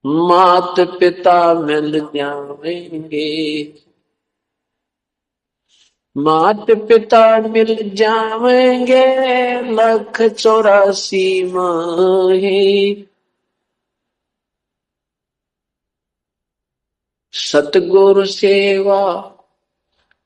मात पिता मिल जाएंगे, मात पिता मिल जाएंगे, 1,84 माही। सतगुरु सेवा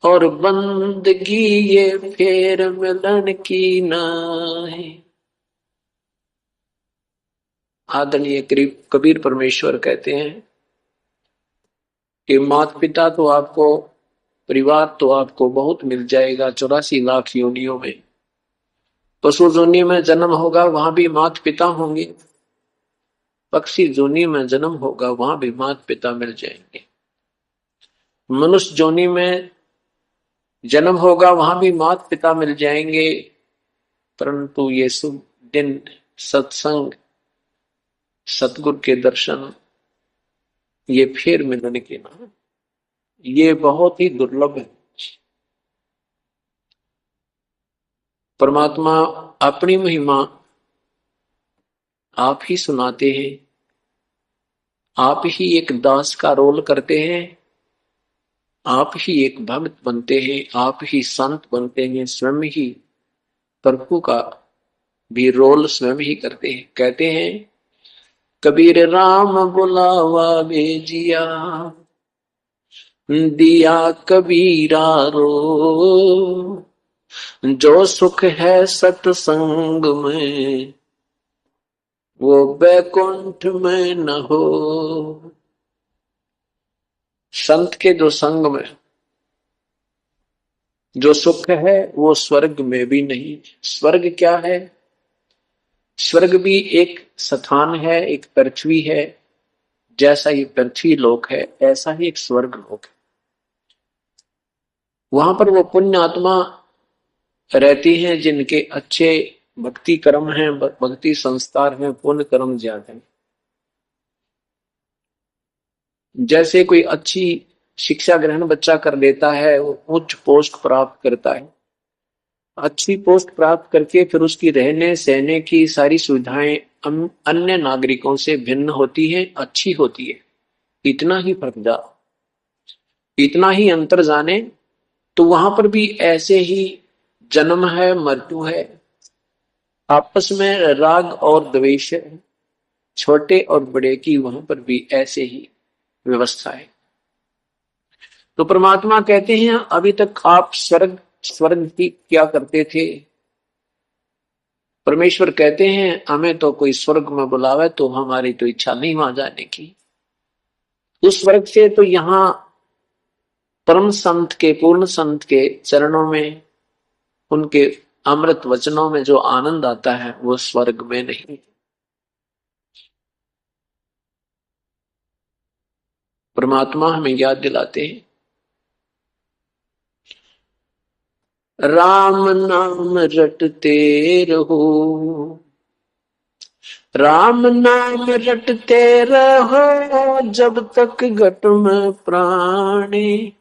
और बंदगी ये फेर मिलन की नाई। आदरणीय कबीर परमेश्वर कहते हैं कि माता पिता तो आपको, परिवार तो आपको बहुत मिल जाएगा 84 लाख योनियों में। पशु जोनि में जन्म होगा वहां भी माता पिता होंगे, पक्षी जोनि में जन्म होगा वहां भी माता पिता मिल जाएंगे, मनुष्य जोनि में जन्म होगा वहां भी माता पिता मिल जाएंगे। परंतु ये शुभ दिन, सत्संग, सतगुरु के दर्शन, ये फिर मिलने के ना, ये बहुत ही दुर्लभ है। परमात्मा अपनी महिमा आप ही सुनाते हैं, आप ही एक दास का रोल करते हैं, आप ही एक भक्त बनते हैं, आप ही संत बनते हैं, स्वयं ही प्रभु का भी रोल स्वयं ही करते हैं। कहते हैं कबीर राम बुलावा भेजिया, दिया कबीरा रो, जो सुख है सत्संग में वो बैकुंठ में न हो। संत के जो संग में जो सुख है वो स्वर्ग में भी नहीं। स्वर्ग क्या है? स्वर्ग भी एक स्थान है, एक पृथ्वी है। जैसा ये पृथ्वी लोक है ऐसा ही एक स्वर्ग लोक है। वहां पर वो पुण्य आत्मा रहती हैं जिनके अच्छे भक्ति कर्म हैं, भक्ति संस्कार हैं, पुण्य कर्म ज्यादा हैं। जैसे कोई अच्छी शिक्षा ग्रहण बच्चा कर लेता है, वो उच्च पोस्ट प्राप्त करता है, अच्छी पोस्ट प्राप्त करके फिर उसकी रहने सहने की सारी सुविधाएं अन्य नागरिकों से भिन्न होती है, अच्छी होती है। इतना ही फर्क जा, इतना ही अंतर जाने तो वहां पर भी ऐसे ही जन्म है, मृत्यु है, आपस में राग और द्वेष है, छोटे और बड़े की वहां पर भी ऐसे ही व्यवस्था है। तो परमात्मा कहते हैं अभी तक आप स्वर्ग स्वर्ग की क्या करते थे? परमेश्वर कहते हैं हमें तो कोई स्वर्ग में बुलावे तो हमारी तो इच्छा नहीं वहां जाने की। उस स्वर्ग से तो यहाँ परम संत के, पूर्ण संत के चरणों में, उनके अमृत वचनों में जो आनंद आता है वो स्वर्ग में नहीं। परमात्मा हमें याद दिलाते हैं राम नाम रटते रहो, राम नाम रटते रहो, जब तक घट में प्राणी,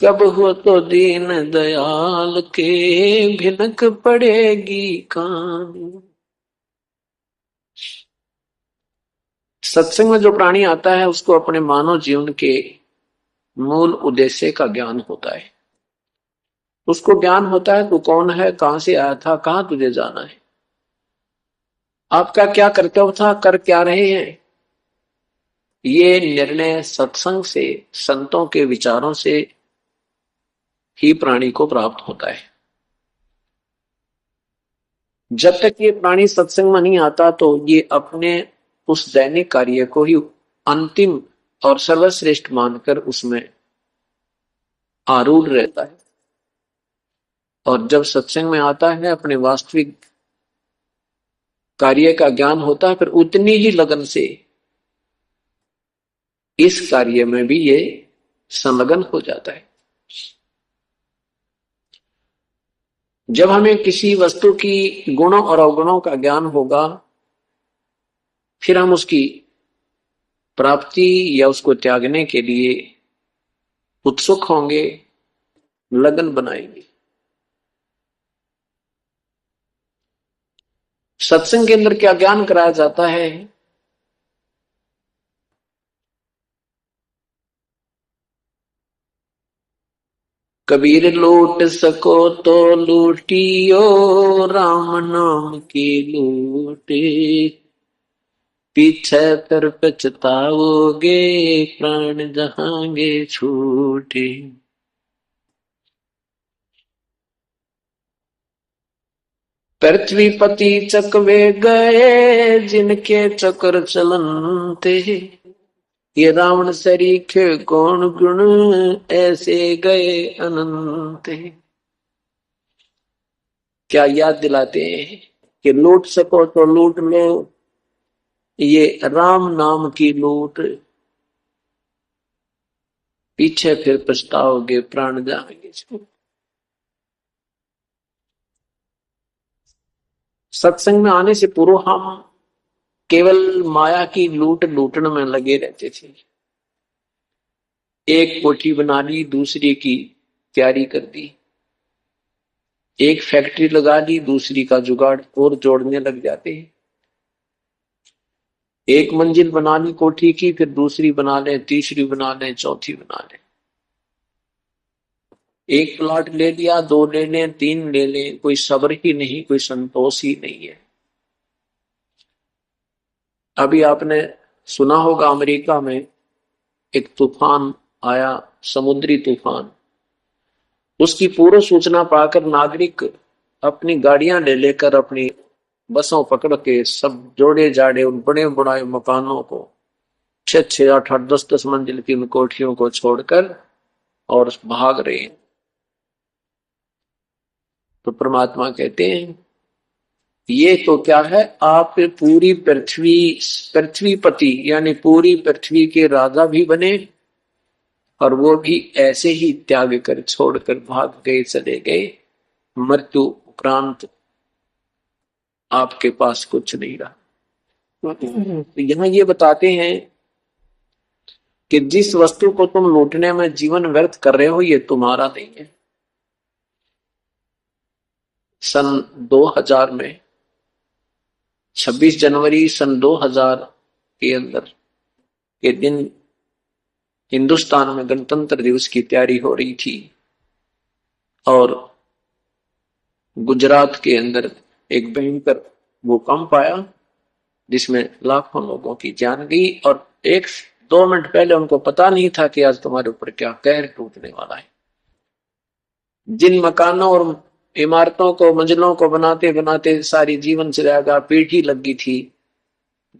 कब हो तो दीन दयाल के भिनक पड़ेगी कहानी। सत्संग में जो प्राणी आता है उसको अपने मानव जीवन के मूल उद्देश्य का ज्ञान होता है। उसको ज्ञान होता है तू कौन है, कहां से आया था, कहां तुझे जाना है, आपका क्या कर्तव्य था, कर क्या रहे हैं। ये निर्णय सत्संग से, संतों के विचारों से ही प्राणी को प्राप्त होता है। जब तक ये प्राणी सत्संग में नहीं आता तो ये अपने उस दैनिक कार्य को ही अंतिम और सर्वश्रेष्ठ मानकर उसमें आरूढ़ रहता है। और जब सत्संग में आता है, अपने वास्तविक कार्य का ज्ञान होता है, फिर उतनी ही लगन से इस कार्य में भी ये संलग्न हो जाता है। जब हमें किसी वस्तु की गुणों और अवगुणों का ज्ञान होगा, फिर हम उसकी प्राप्ति या उसको त्यागने के लिए उत्सुक होंगे, लगन बनाएंगे। सत्संग के अंदर क्या ज्ञान कराया जाता है? कबीर लूट सको तो लूटियो, राम नाम की लूटे, पीछे फिर पछताओगे, प्राण जहांगे छूटे। पृथ्वीपति चकवे गए, जिनके चक्र चलनते, ये रावण सरीखे कौन गुण, ऐसे गए अनंत। क्या याद दिलाते हैं कि लूट सको तो लूट लो, ये राम नाम की लूट, पीछे फिर पछताओगे, प्राण जाएंगे। सत्संग में आने से पूर्व हम केवल माया की लूट लूटने में लगे रहते थे। एक कोठी बना ली, दूसरी की तैयारी कर दी, एक फैक्ट्री लगा ली, दूसरी का जुगाड़ और जोड़ने लग जाते हैं। एक मंजिल बना ली कोठी की, फिर दूसरी बना ले, तीसरी बना ले, चौथी बना ले। एक प्लॉट ले लिया, दो ले लें, तीन ले लें, कोई सब्र ही नहीं, कोई संतोष ही नहीं है। अभी आपने सुना होगा अमेरिका में एक तूफान आया, समुद्री तूफान। उसकी पूर्व सूचना पाकर नागरिक अपनी गाड़ियां ले लेकर, अपनी बसों पकड़ के सब जोड़े जाड़े उन बड़े बड़े मकानों को, 6-6, 8-8, 10-10 मंजिल की उन कोठियों को छोड़कर और भाग रहे हैं। तो परमात्मा कहते हैं ये तो क्या है, आप पूरी पृथ्वीपति यानी पूरी पृथ्वी के राजा भी बने, और वो भी ऐसे ही त्याग कर छोड़कर भाग गए, चले गए। मृत्यु उपरांत आपके पास कुछ नहीं रहा। तो यहां ये बताते हैं कि जिस वस्तु को तुम लूटने में जीवन व्यर्थ कर रहे हो, ये तुम्हारा नहीं है। सन 2000 में 26 जनवरी सन 2000 के अंदर के दिन हिंदुस्तान में गणतंत्र दिवस की तैयारी हो रही थी, और गुजरात के अंदर एक भयंकर भूकंप आया, जिसमें लाखों लोगों की जान गई। और 1-2 मिनट पहले उनको पता नहीं था कि आज तुम्हारे ऊपर क्या कहर टूटने वाला है। जिन मकानों और इमारतों को, मंजिलों को बनाते बनाते सारी जीवन से जाएगा, पीढ़ी लगी थी,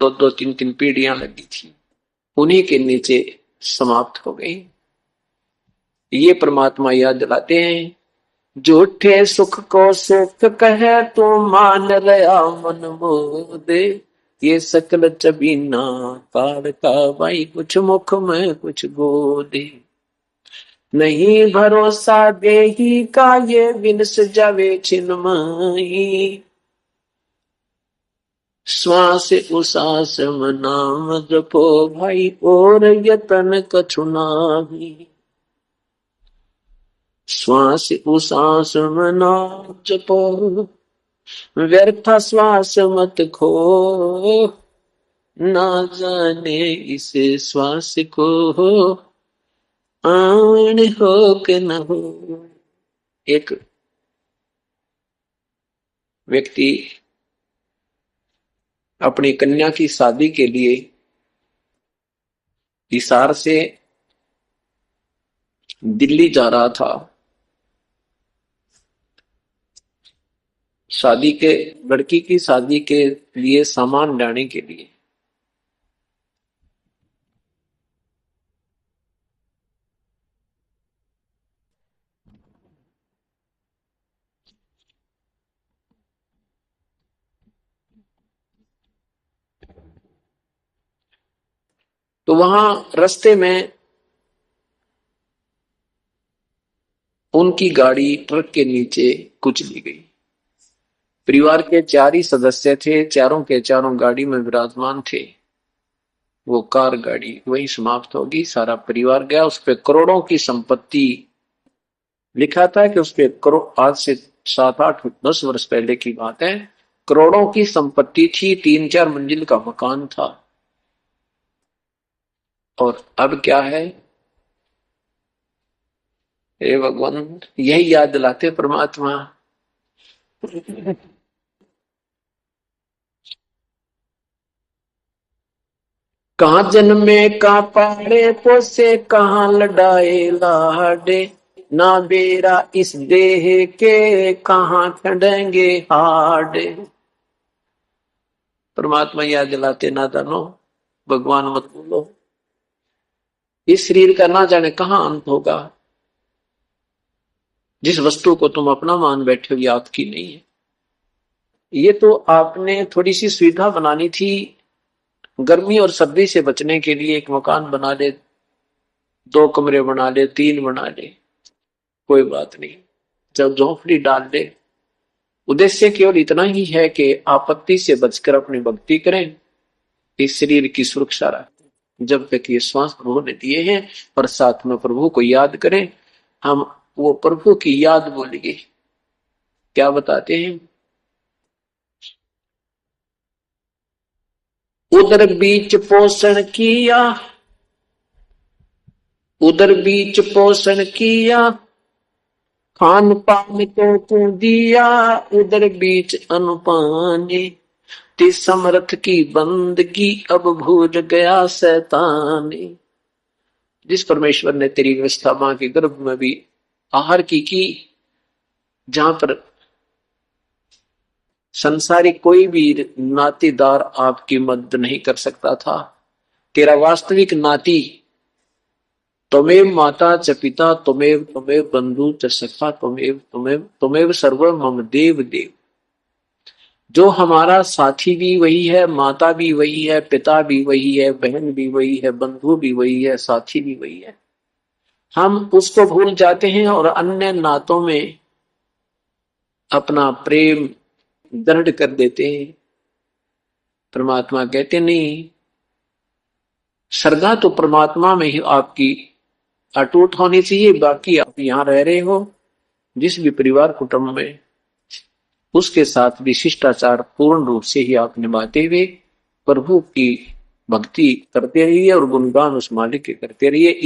2-2, 3-3 पीढ़ियां लगी थी, उन्हीं के नीचे समाप्त हो गई। ये परमात्मा याद दिलाते हैं, झूठे सुख को सुख कहे तो मान रहा मन मोदे, ये सकल चबीना काल का भाई, कुछ मुख में कुछ गोदे। नहीं भरोसा देही का, ये विनस जावे छिन्मयी, श्वास उसास नाम जपो भाई, और यतन कछु नाही। श्वास उसास नाम जपो, व्यर्थ श्वास मत खो, ना जाने इस श्वास को आन हो के न हो। एक व्यक्ति अपनी कन्या की शादी के लिए हिसार से दिल्ली जा रहा था, लड़की की शादी के लिए सामान लाने के लिए। तो वहां रास्ते में उनकी गाड़ी ट्रक के नीचे कुचली गई। परिवार के 4 ही सदस्य थे, चारों के चारों गाड़ी में विराजमान थे। वो कार गाड़ी वही समाप्त होगी, सारा परिवार गया। उस पे करोड़ों की संपत्ति, लिखा था कि उस पे करोड़, आज से 7-8-10 वर्ष पहले की बात है, करोड़ों की संपत्ति थी, 3-4 मंजिल का मकान था। और अब क्या है, हे भगवान, यही याद दिलाते परमात्मा। कहाँ जन्मे का पाड़े पोसे, कहाँ लड़ाए लाडे, ना बेरा इस देह के, कहाँ खड़ेंगे हाडे। परमात्मा याद दिलाते, नादानो भगवान मत भूलो, इस शरीर का ना जाने कहाँ अंत होगा। जिस वस्तु को तुम अपना मान बैठे हो ये आपकी नहीं है। ये तो आपने थोड़ी सी सुविधा बनानी थी, गर्मी और सर्दी से बचने के लिए एक मकान बना ले, 2 कमरे बना ले, 3 बना ले, कोई बात नहीं, जब झोंपड़ी डाल ले। उद्देश्य केवल इतना ही है कि आपत्ति से बचकर अपनी भक्ति करें, इस शरीर की सुरक्षा रखें। जब तक ये श्वास प्रभु ने दिए हैं और साथ में प्रभु को याद करें। हम वो प्रभु की याद बोलिए, क्या बताते हैं, उधर बीच पोषण किया, उधर बीच पोषण किया, खान पान तो तू दिया, उधर बीच अनुपानी, ती समर्थ की बंदगी अब भूल गया शैतानी। जिस परमेश्वर ने तेरी व्यवस्था मां के गर्भ में भी आहार की, जहां पर संसारिक कोई भी नातेदार आपकी मदद नहीं कर सकता था, तेरा वास्तविक नाती त्वमेव माता च पिता, त्वमेव त्वमेव बंधु च सखा, त्वमेव त्वमेव त्वमेव सर्व मम देव देव। जो हमारा साथी भी वही है, माता भी वही है, पिता भी वही है, बहन भी वही है, बंधु भी वही है, साथी भी वही है। हम उसको भूल जाते हैं और अन्य नातों में अपना प्रेम दृढ़ कर देते हैं। परमात्मा कहते नहीं, श्रद्धा तो परमात्मा में ही आपकी अटूट होनी चाहिए। बाकी आप यहां रह रहे हो जिस भी परिवार कुटुंब में, उसके साथ भी शिष्टाचार पूर्ण रूप से ही आप निभाते हुए प्रभु की भक्ति करते रहिए और गुणगान उस मालिक के करते रहिए।